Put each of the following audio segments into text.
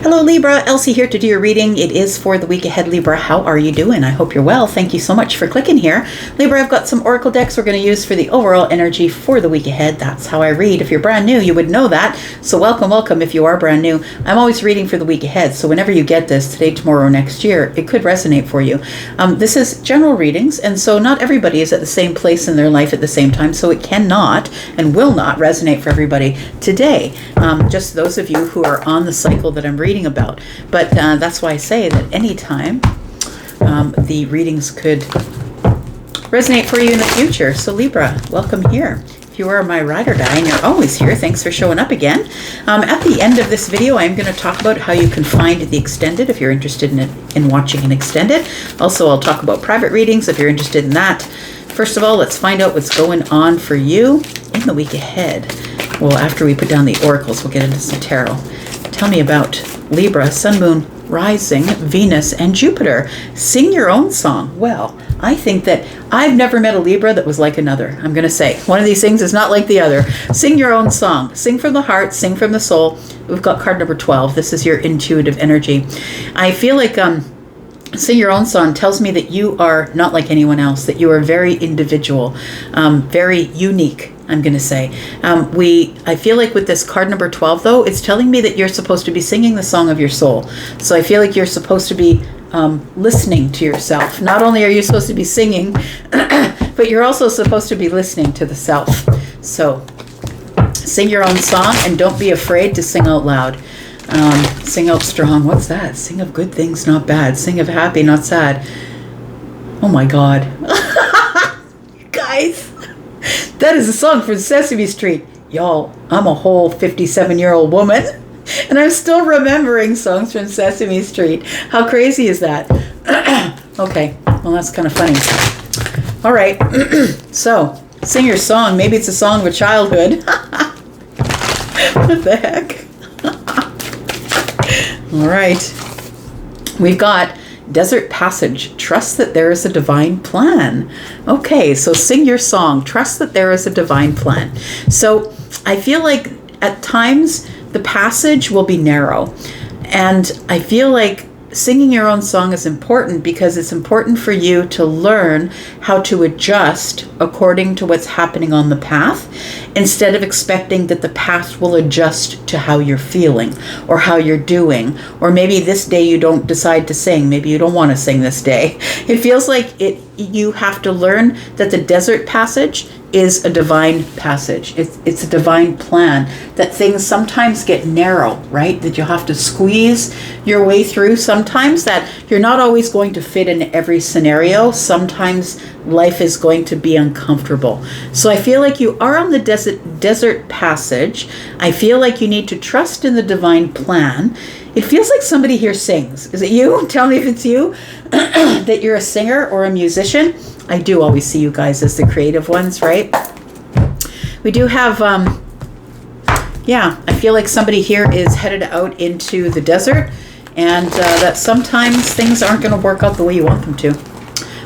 Hello Libra, Elsie here to do your reading. It is for the week ahead, Libra. How are you doing? I hope you're well. Thank you so much for clicking here. Libra, I've got some oracle decks we're going to use for the overall energy for the week ahead. That's how I read. If you're brand new, you would know that. So welcome if you are brand new. I'm always reading for the week ahead. So whenever you get this, today, tomorrow, or next year, it could resonate for you. This is general readings, and so not everybody is at the same place in their life at the same time. So it cannot and will not resonate for everybody today. Just those of you who are on the cycle that I'm reading about. But that's why I say that anytime the readings could resonate for you in the future. So Libra, welcome here. If you are my ride or die and you're always here, thanks for showing up again. At the end of this video, I'm going to talk about how you can find the extended if you're interested in watching an extended. Also, I'll talk about private readings if you're interested in that. First of all, let's find out what's going on for you in the week ahead. Well, after we put down the oracles, we'll get into some tarot. Tell me about Libra, Sun, Moon, Rising, Venus, and Jupiter. Sing your own song. Well, I think that I've never met a Libra that was like another. I'm going to say one of these things is not like the other. Sing your own song. Sing from the heart. Sing from the soul. We've got card number 12. This is your intuitive energy. I feel like sing your own song tells me that you are not like anyone else, that you are very individual, very unique, I'm going to say. I feel like with this card number 12, though, it's telling me that you're supposed to be singing the song of your soul. So I feel like you're supposed to be listening to yourself. Not only are you supposed to be singing, but you're also supposed to be listening to the self. So sing your own song and don't be afraid to sing out loud. Sing out strong. What's that? Sing of good things, not bad. Sing of happy, not sad. Oh my God. Guys, that is a song from Sesame Street. Y'all, I'm a whole 57-year-old woman, and I'm still remembering songs from Sesame Street. How crazy is that? Okay, well, that's kind of funny. All right, so sing your song. Maybe it's a song of a childhood. What the heck? All right, we've got Desert Passage. Trust that there is a divine plan. Okay, so sing your song. Trust that there is a divine plan. So I feel like at times the passage will be narrow. And I feel like singing your own song is important because it's important for you to learn how to adjust according to what's happening on the path, instead of expecting that the path will adjust to how you're feeling or how you're doing. Or maybe this day you don't decide to sing. Maybe you don't want to sing this day. It feels like you have to learn that the desert passage is a divine passage. It's a divine plan, that things sometimes get narrow, right? That you have to squeeze your way through sometimes, that you're not always going to fit in every scenario. Sometimes life is going to be uncomfortable. So I feel like you are on the desert passage. I feel like you need to trust in the divine plan. It feels like somebody here sings. Is it you? Tell me if it's you, that you're a singer or a musician. I do always see you guys as the creative ones, right? We do have, yeah, I feel like somebody here is headed out into the desert, and that sometimes things aren't going to work out the way you want them to.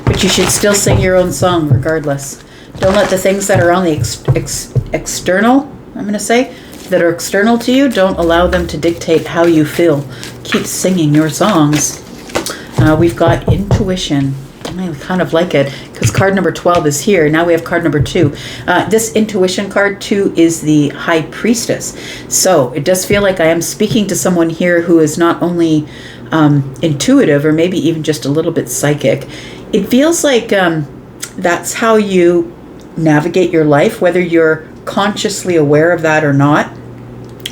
But you should still sing your own song regardless. Don't let the things that are on the external, I'm going to say, that are external to you, don't allow them to dictate how you feel. Keep singing your songs. We've got intuition. I kind of like it because card number 12 is here. Now we have card number 2. This intuition card 2 is the High Priestess. So it does feel like I am speaking to someone here who is not only intuitive or maybe even just a little bit psychic. It feels like that's how you navigate your life, whether you're consciously aware of that or not.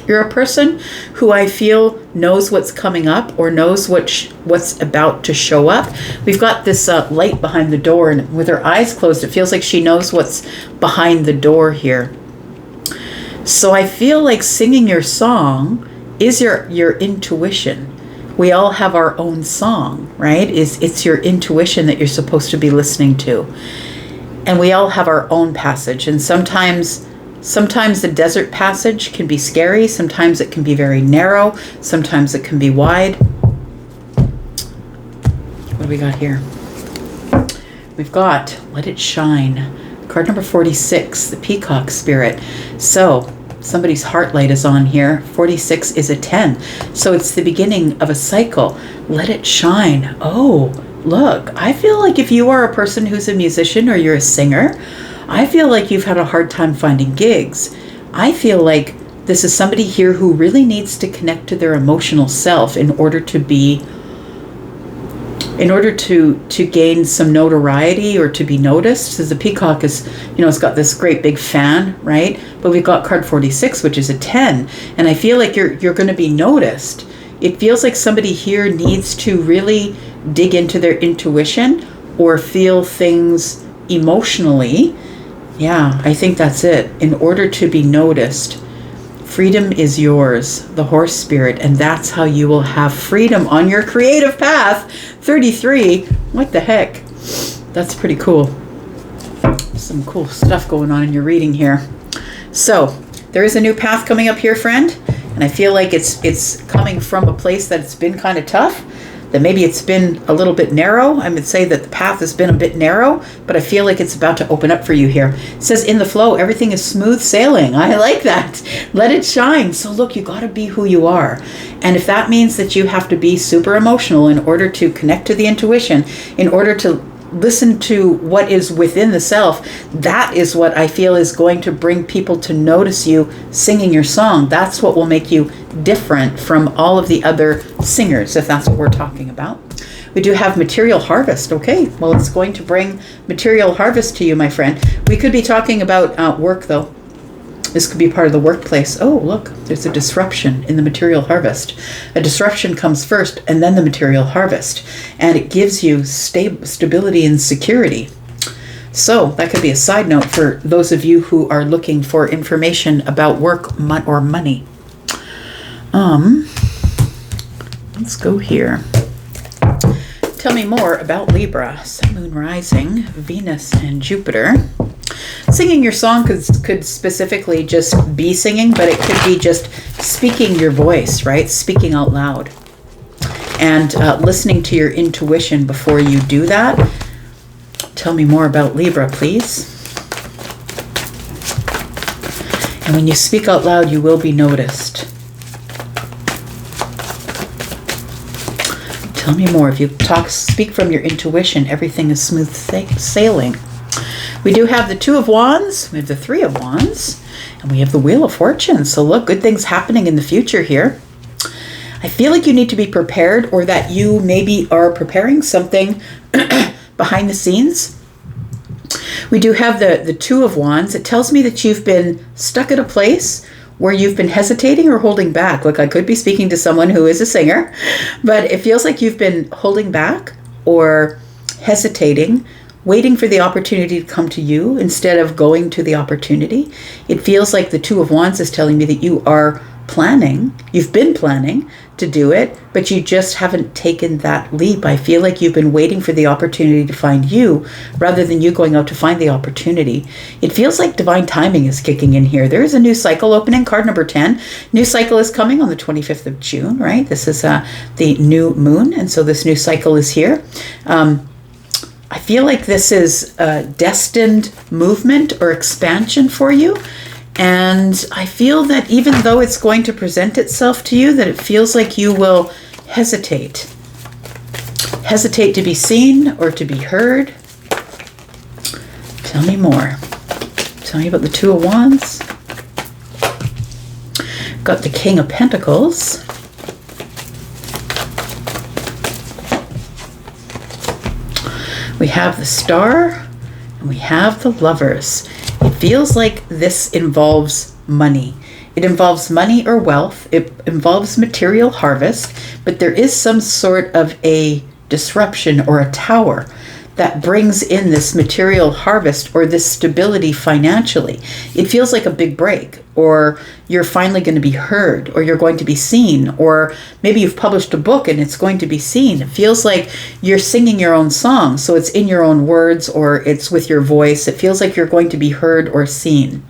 You're a person who I feel knows what's coming up or knows what's about to show up. We've got this light behind the door, and with her eyes closed, it feels like she knows what's behind the door here. So I feel like singing your song is your intuition. We all have our own song, right? It's your intuition that you're supposed to be listening to. And we all have our own passage, and sometimes the desert passage can be scary. Sometimes it can be very narrow. Sometimes it can be wide. What do we got here? We've got Let It Shine. Card number 46, the Peacock Spirit. So Somebody's heart light is on here. 46 is a 10. So it's the beginning of a cycle. Let it shine. Oh, look, I feel like if you are a person who's a musician or you're a singer, I feel like you've had a hard time finding gigs. I feel like this is somebody here who really needs to connect to their emotional self in order to gain some notoriety or to be noticed. So the peacock is, it's got this great big fan, right? But we've got card 46, which is a 10. And I feel like you're going to be noticed. It feels like somebody here needs to really dig into their intuition or feel things emotionally. Yeah, I think that's it. In order to be noticed, freedom is yours, the horse spirit, and that's how you will have freedom on your creative path. 33, what the heck? That's pretty cool. Some cool stuff going on in your reading here. So, there is a new path coming up here, friend, and I feel like it's coming from a place that it's been kind of tough, that maybe it's been a little bit narrow. I would say that the path has been a bit narrow, but I feel like it's about to open up for you here. It says, in the flow, everything is smooth sailing. I like that. Let it shine. So look, you got to be who you are. And if that means that you have to be super emotional in order to connect to the intuition, in order to listen to what is within the self, that is what I feel is going to bring people to notice you singing your song. That's what will make you different from all of the other singers, if that's what we're talking about. We do have material harvest. Okay, well, it's going to bring material harvest to you, my friend. We could be talking about work, though. This could be part of the workplace. Oh, look, there's a disruption in the material harvest. A disruption comes first and then the material harvest. And it gives you stability and security. So that could be a side note for those of you who are looking for information about work or money. Let's go here. Tell me more about Libra, Sun, Moon, Rising, Venus, and Jupiter. Singing your song could specifically just be singing, but it could be just speaking your voice, right? Speaking out loud. And listening to your intuition before you do that. Tell me more about Libra, please. And when you speak out loud, you will be noticed. Tell me more. If you speak from your intuition, everything is smooth sailing. We do have the Two of Wands, we have the Three of Wands, and we have the Wheel of Fortune. So look, good things happening in the future here. I feel like you need to be prepared, or that you maybe are preparing something behind the scenes. We do have the Two of Wands. It tells me that you've been stuck at a place where you've been hesitating or holding back. Look, I could be speaking to someone who is a singer, but it feels like you've been holding back or hesitating, waiting for the opportunity to come to you instead of going to the opportunity. It feels like the Two of Wands is telling me that you are planning, you've been planning to do it, but you just haven't taken that leap. I feel like you've been waiting for the opportunity to find you rather than you going out to find the opportunity. It feels like divine timing is kicking in here. There is a new cycle opening, card number 10. New cycle is coming on the 25th of June, right? This is the new moon, and so this new cycle is here. I feel like this is a destined movement or expansion for you. And I feel that even though it's going to present itself to you, that it feels like you will hesitate. Hesitate to be seen or to be heard. Tell me more. Tell me about the Two of Wands. Got the King of Pentacles. We have the Star, and we have the Lovers. It feels like this involves money. It involves money or wealth. It involves material harvest, but there is some sort of a disruption or a tower that brings in this material harvest or this stability financially. It feels like a big break, or you're finally going to be heard, or you're going to be seen, or maybe you've published a book and it's going to be seen. It feels like you're singing your own song, so it's in your own words or it's with your voice. It feels like you're going to be heard or seen.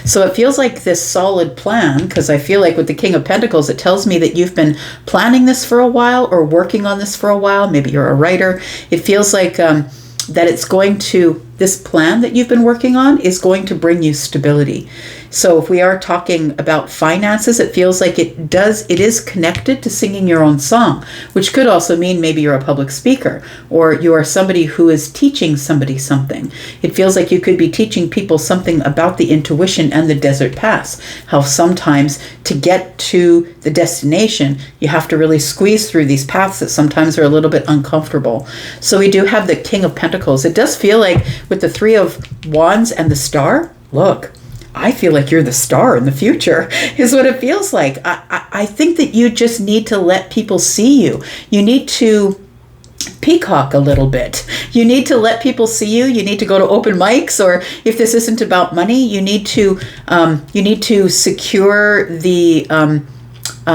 So it feels like this solid plan, because I feel like with the King of Pentacles, it tells me that you've been planning this for a while or working on this for a while. Maybe you're a writer. It feels like that it's going to, this plan that you've been working on is going to bring you stability. So if we are talking about finances, it feels like it is connected to singing your own song, which could also mean maybe you're a public speaker or you are somebody who is teaching somebody something. It feels like you could be teaching people something about the intuition and the desert pass, how sometimes to get to the destination, you have to really squeeze through these paths that sometimes are a little bit uncomfortable. So we do have the King of Pentacles. It does feel like with the Three of Wands and the Star, look, I feel like you're the star in the future, is what it feels like. I think that you just need to let people see you. You need to peacock a little bit. You need to let people see you. You need to go to open mics, or if this isn't about money, you need to secure the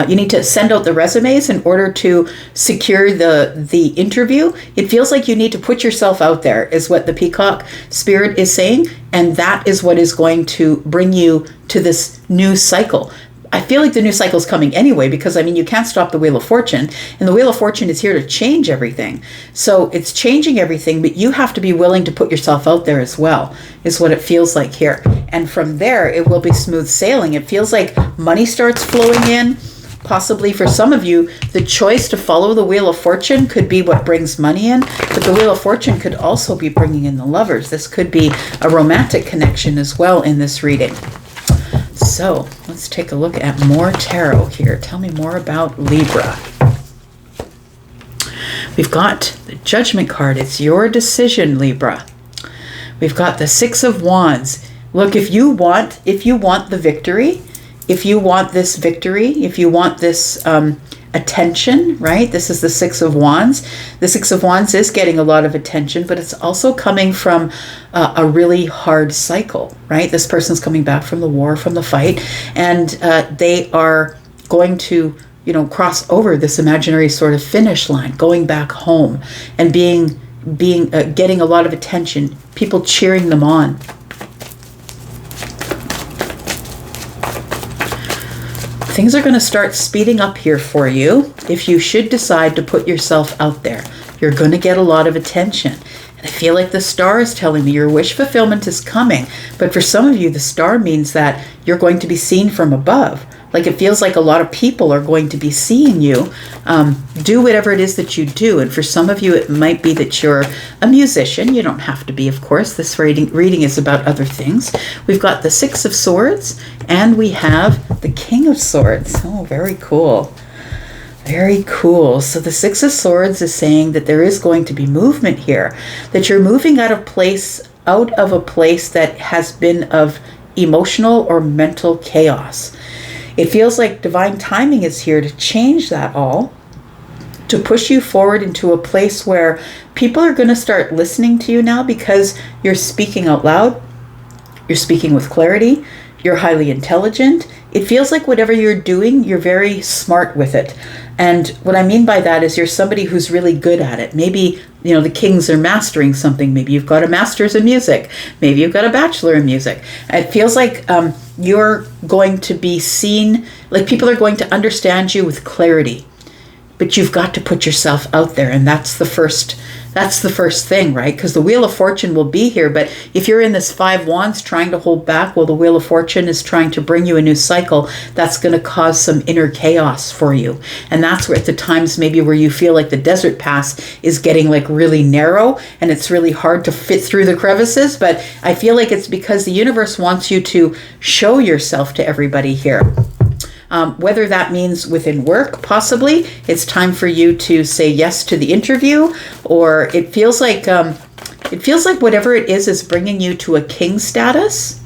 you need to send out the resumes in order to secure the interview. It feels like you need to put yourself out there, is what the peacock spirit is saying, and that is what is going to bring you to this new cycle. I feel like the new cycle is coming anyway, because I mean, you can't stop the Wheel of Fortune, and the Wheel of Fortune is here to change everything. So it's changing everything, but you have to be willing to put yourself out there as well, is what it feels like here. And from there, it will be smooth sailing. It feels like money starts flowing in. Possibly for some of you, the choice to follow the Wheel of Fortune could be what brings money in, but the Wheel of Fortune could also be bringing in the lovers. This could be a romantic connection as well in this reading. So let's take a look at more tarot here. Tell me more about Libra. We've got the Judgment card. It's your decision, Libra. We've got the Six of Wands. Look, if you want the victory, if you want this victory, if you want this attention, right? This is the Six of Wands. The Six of Wands is getting a lot of attention, but it's also coming from a really hard cycle, right? This person's coming back from the war, from the fight, and they are going to, cross over this imaginary sort of finish line, going back home and getting a lot of attention, people cheering them on. Things are going to start speeding up here for you if you should decide to put yourself out there. You're going to get a lot of attention. And I feel like the star is telling me your wish fulfillment is coming. But for some of you, the star means that you're going to be seen from above. Like, it feels like a lot of people are going to be seeing you do whatever it is that you do. And for some of you, it might be that you're a musician. You don't have to be, of course. This reading is about other things. We've got the Six of Swords, and we have the King of Swords. Oh, very cool. Very cool. So the Six of Swords is saying that there is going to be movement here, that you're moving out of a place that has been of emotional or mental chaos. It feels like divine timing is here to change that all, to push you forward into a place where people are going to start listening to you now because you're speaking out loud, you're speaking with clarity, you're highly intelligent. It feels like whatever you're doing, you're very smart with it. And what I mean by that is you're somebody who's really good at it. Maybe, the kings are mastering something. Maybe you've got a master's in music. Maybe you've got a bachelor in music. It feels like you're going to be seen, like people are going to understand you with clarity. But you've got to put yourself out there, and that's the first thing, right? Because the Wheel of Fortune will be here, but if you're in this Five Wands trying to hold back while the Wheel of Fortune is trying to bring you a new cycle, that's going to cause some inner chaos for you. And that's where at the times maybe where you feel like the desert pass is getting like really narrow and it's really hard to fit through the crevices. But I feel like it's because the universe wants you to show yourself to everybody here. Whether that means within work, possibly, it's time for you to say yes to the interview, or it feels like whatever it is bringing you to a king status.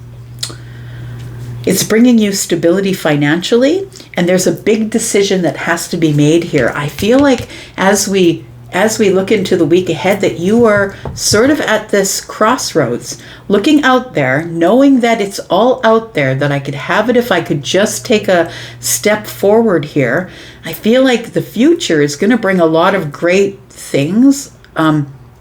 It's bringing you stability financially, and there's a big decision that has to be made here. I feel like as we look into the week ahead, that you are sort of at this crossroads, looking out there, knowing that it's all out there, that I could have it if I could just take a step forward here. I feel like the future is going to bring a lot of great things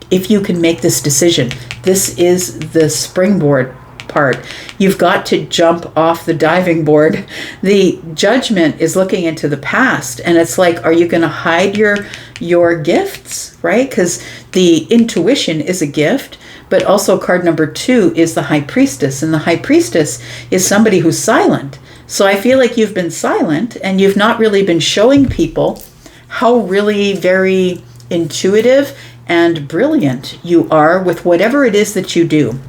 if you can make this decision. This is the springboard part. You've got to jump off the diving board. The Judgment is looking into the past, and it's like, are you going to hide your gifts, right? Because the intuition is a gift, But also card number 2 is the High Priestess. And the High Priestess is somebody who's silent. So I feel like you've been silent and you've not really been showing people how really very intuitive and brilliant you are with whatever it is that you do.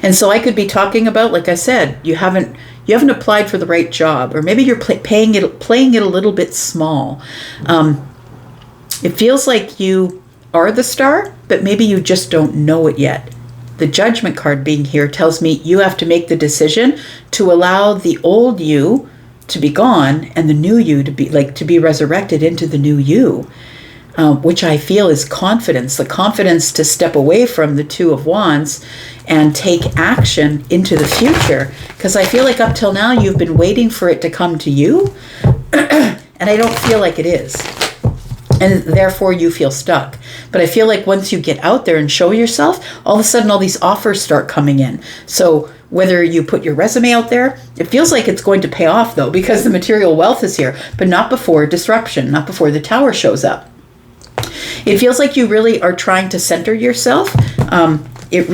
And so I could be talking about, like I said, you haven't applied for the right job, or maybe you're playing it a little bit small. It feels like you are the star, but maybe you just don't know it yet. The Judgment card being here tells me you have to make the decision to allow the old you to be gone and the new you to be resurrected into the new you, which I feel is confidence. The confidence to step away from the Two of Wands and take action into the future. Because I feel like up till now you've been waiting for it to come to you, and I don't feel like it is. And therefore you feel stuck. But I feel like once you get out there and show yourself, all of a sudden all these offers start coming in. So whether you put your resume out there, it feels like it's going to pay off though, because the material wealth is here, but not before disruption, not before the Tower shows up. It feels like you really are trying to center yourself. It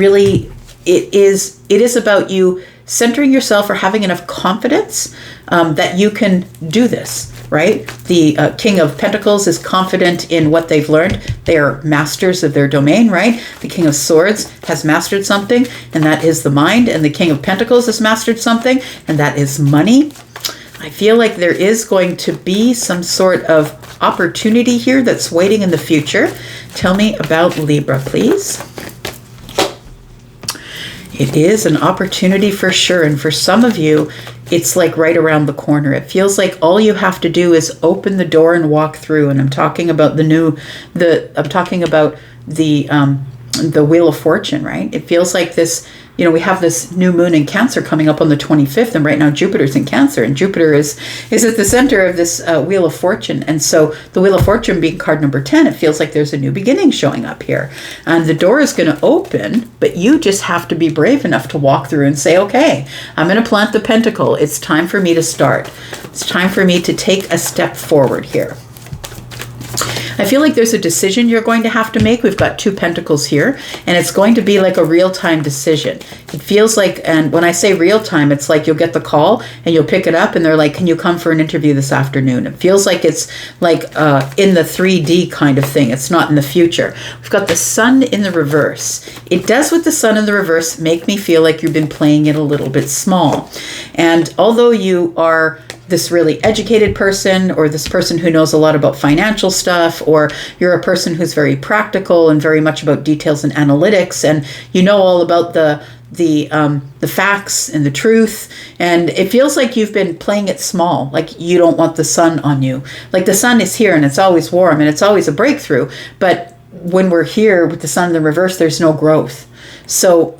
is about you centering yourself or having enough confidence that you can do this. Right? The King of Pentacles is confident in what they've learned. They are masters of their domain, right? The King of Swords has mastered something, and that is the mind. And the King of Pentacles has mastered something, and that is money. I feel like there is going to be some sort of opportunity here that's waiting in the future. Tell me about Libra, please. It is an opportunity for sure. And for some of you, it's like right around the corner. It feels like all you have to do is open the door and walk through. And I'm talking about the Wheel of Fortune, right? It feels like this, we have this new moon in Cancer coming up on the 25th, and right now Jupiter's in Cancer, and Jupiter is at the center of this Wheel of Fortune. And so the Wheel of Fortune being card number 10, it feels like there's a new beginning showing up here. And the door is going to open, but you just have to be brave enough to walk through and say, okay, I'm going to plant the pentacle. It's time for me to start. It's time for me to take a step forward here. I feel like there's a decision you're going to have to make. We've got 2 pentacles here, and it's going to be like a real-time decision. It feels like, and when I say real-time, it's like you'll get the call and you'll pick it up and they're like, can you come for an interview this afternoon? It feels like it's like in the 3D kind of thing. It's not in the future. We've got the Sun in the reverse. It does, with the Sun in the reverse, make me feel like you've been playing it a little bit small. And although you are this really educated person, or this person who knows a lot about financial stuff, or you're a person who's very practical and very much about details and analytics, and you know all about the facts and the truth, and it feels like you've been playing it small, like you don't want the sun on you. Like the sun is here and it's always warm and it's always a breakthrough, but when we're here with the sun in the reverse, there's no growth. So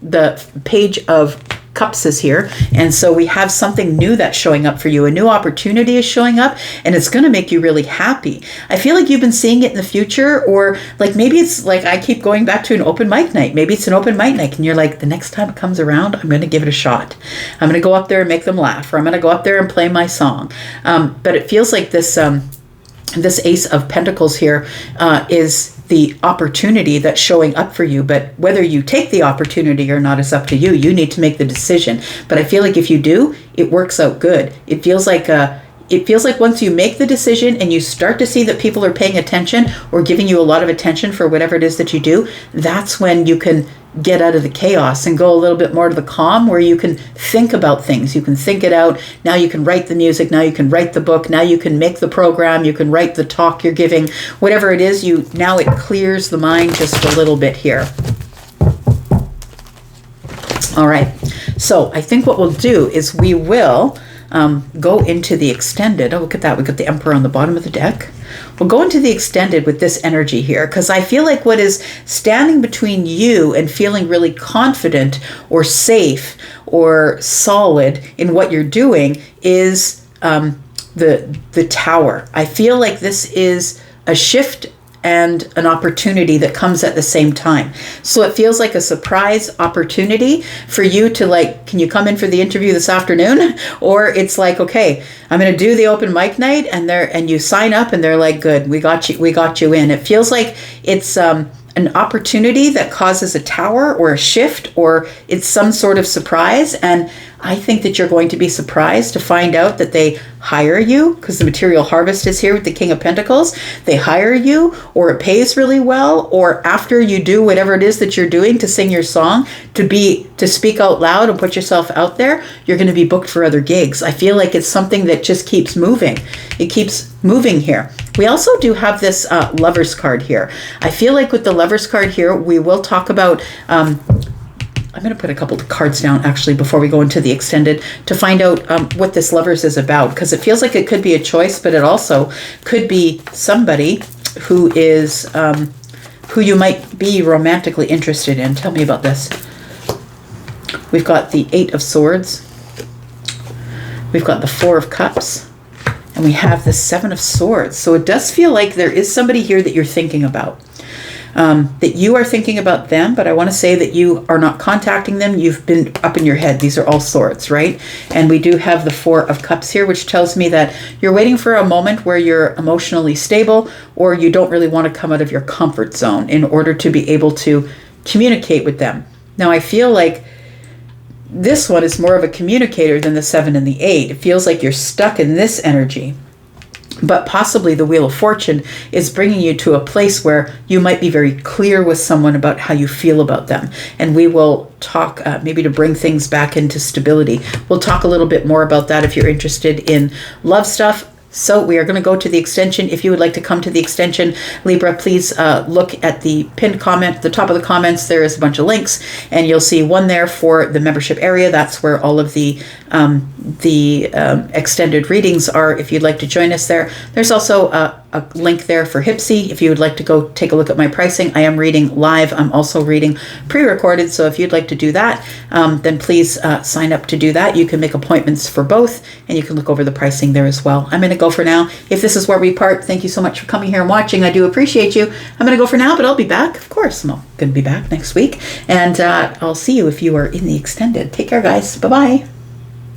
the Page of Cups is here, and so we have something new that's showing up for you. A new opportunity is showing up, and it's going to make you really happy. I feel like you've been seeing it in the future, or like maybe it's like I keep going back to an open mic night. Maybe it's an open mic night and you're like, the next time it comes around, I'm going to give it a shot. I'm going to go up there and make them laugh, or I'm going to go up there and play my song. But it feels like this Ace of Pentacles here is the opportunity that's showing up for you, but whether you take the opportunity or not is up to you. You need to make the decision. But I feel like if you do, it works out good. It feels like once you make the decision and you start to see that people are paying attention or giving you a lot of attention for whatever it is that you do, that's when you can get out of the chaos and go a little bit more to the calm, where you can think about things. You can think it out. Now you can write the music. Now you can write the book. Now you can make the program. You can write the talk you're giving. Whatever it is, now it clears the mind just a little bit here. All right. So I think what we'll do is we will go into the extended. Oh, look at that. We got the Emperor on the bottom of the deck. We'll go into the extended with this energy here, because I feel like what is standing between you and feeling really confident or safe or solid in what you're doing is the Tower. I feel like this is a shift and an opportunity that comes at the same time. So it feels like a surprise opportunity for you to like, can you come in for the interview this afternoon? Or it's like, okay, I'm going to do the open mic night, and you sign up and they're like, good, we got you in. It feels like it's a an opportunity that causes a tower or a shift, or it's some sort of surprise. And I think that you're going to be surprised to find out that they hire you, because the material harvest is here with the King of Pentacles. They hire you, or it pays really well, or after you do whatever it is that you're doing to sing your song, to speak out loud and put yourself out there, you're going to be booked for other gigs. I feel like it's something that just keeps moving. It keeps moving here. We also do have this Lover's card here. I feel like with the Lover's card here, we will talk about I'm going to put a couple of cards down actually before we go into the extended to find out what this Lovers is about, because it feels like it could be a choice, but it also could be somebody who is who you might be romantically interested in. Tell me about this. We've got the 8 of Swords. We've got the 4 of Cups. And we have the 7 of Swords. So it does feel like there is somebody here that you're thinking about. That you are thinking about them, but I want to say that you are not contacting them. You've been up in your head. These are all swords, right? And we do have the 4 of Cups here, which tells me that you're waiting for a moment where you're emotionally stable, or you don't really want to come out of your comfort zone in order to be able to communicate with them. Now, I feel like this one is more of a communicator than the 7 and the 8. It feels like you're stuck in this energy. But possibly the Wheel of Fortune is bringing you to a place where you might be very clear with someone about how you feel about them. And we will talk maybe to bring things back into stability. We'll talk a little bit more about that if you're interested in love stuff. So we are going to go to the extension. If you would like to come to the extension, Libra, please look at the pinned comment, the top of the comments. There is a bunch of links, and you'll see one there for the membership area. That's where all of the extended readings are, if you'd like to join us there. There's also a link there for Hypsee if you would like to go take a look at my pricing. I am reading live. I'm also reading pre-recorded, so if you'd like to do that, then please sign up to do that. You can make appointments for both, and you can look over the pricing there as well. I'm going to go for now. If this is where we part, thank you so much for coming here and watching. I do appreciate you. I'm going to go for now, but I'll be back. Of course, I'm going to be back next week, and I'll see you if you are in the extended. Take care, guys. Bye-bye.